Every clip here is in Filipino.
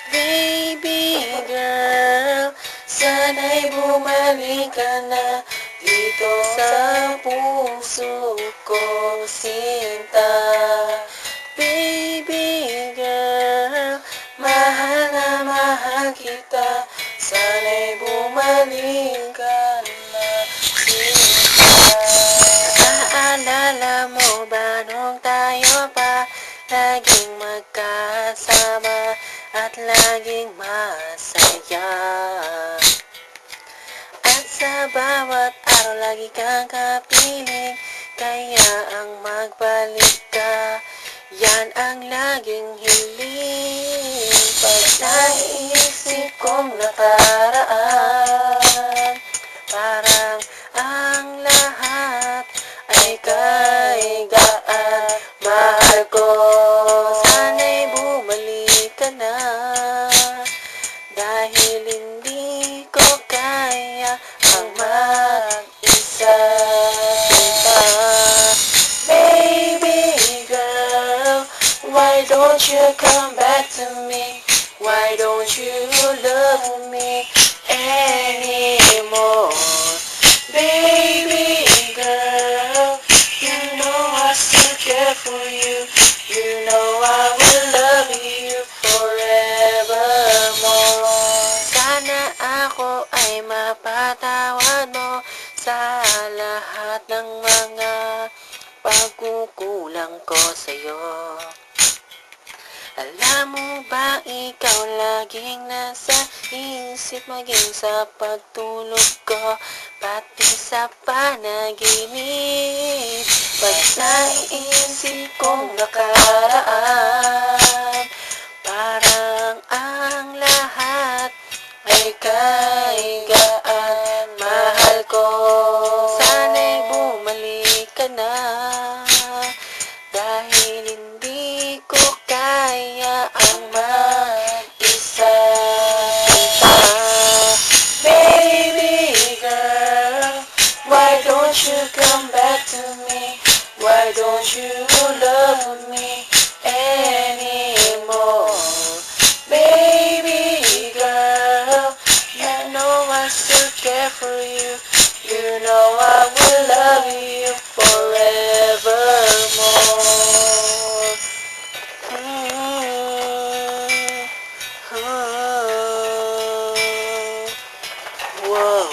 Baby girl, sana'y bumalik ka na dito sa puso ko, sinta. Baby girl, mahal na mahal kita, sana'y bumalik ka na, sinta. Naalala mo ba nung tayo pa laging magkasama at laging masaya? At sa bawat araw lagi kang kapiling, kaya ang magbalik ka, yan ang laging hiling. Pag naiisip kong nakaraan, parang ang lahat ay kaigaan. Mahal ko, sana'y bumalik ka na, dahil hindi ko kaya ang mag-isa. Baby girl, why don't you come back to me? Why don't you love me anymore? Baby girl, you know I still care for you. You know I will love you forevermore. Sana ako ay mapatawad mo sa lahat ng mga pagkukulang ko sa'yo. Alam mo ba ikaw laging nasa isip, maging sa pagtulog ko, pati sa panaginip. Pag naiisip kong nakaraan, parang ang lahat ay kaigaan. Mahal ko, sana'y bumalik ka na, dahil hindi ko kaya ang mag-isa. Baby girl, why don't you come back to me? Why don't you love me anymore? Baby girl, you know I still care for you. You know I will love you forevermore. Wow.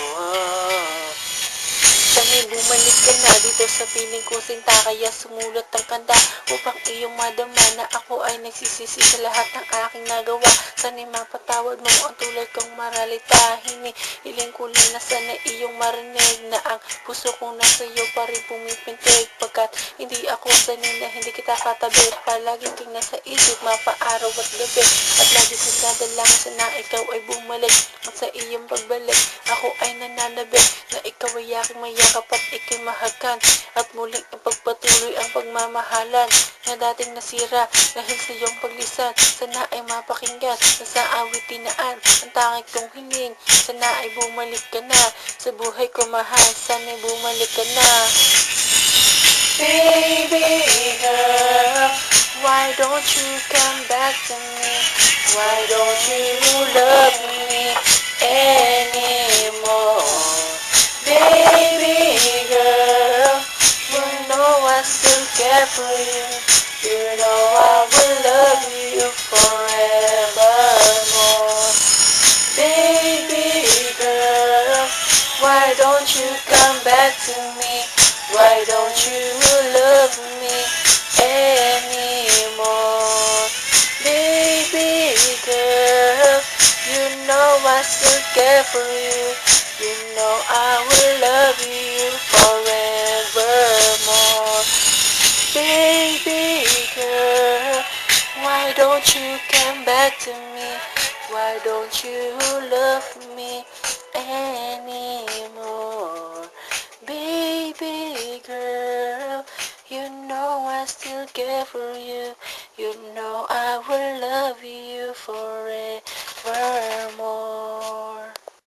Sana'y bumalik ka na dito sa piling ko, sinta. Kaya sumulat ang kanta upang iyong madama na ako ay nagsisisi sa lahat ng aking nagawa. Sana'y mapatawad mo ang tulad kong maralita. Hinihiling ko lang na sana iyong marinig na ang puso kong nasa iyo pa rin pumipintig. Pagkat hindi ako sanay na hindi kita katabi, palagi kang nasa isip mapaaraw at gabi. At lagi kong dadalangin sana ikaw ay bumalik. At sa iyong pagbalik ako ay nananabi na ikaw ay aking mayakap at ikay mahagan, at muling ipagpatuloy ang pagmamahalan na dating nasira dahil sa iyong paglisan. Sana ay mapakinggan na sa awitinaan ang tanging kong hiling. Sana ay bumalik ka na sa buhay ko, mahal. Sana ay bumalik ka na. Baby girl, why don't you come back to me? Why don't you love me anymore? Baby girl, you know I still care for you. You know I will love you forevermore. Baby girl, why don't you come back to me? Why don't you love me anymore? Baby girl, you know I still care for you. You know I will love you forevermore. Baby girl, why don't you come back to me? Why don't you love me anymore? Baby girl, you know I still care for you. You know I will love you forevermore.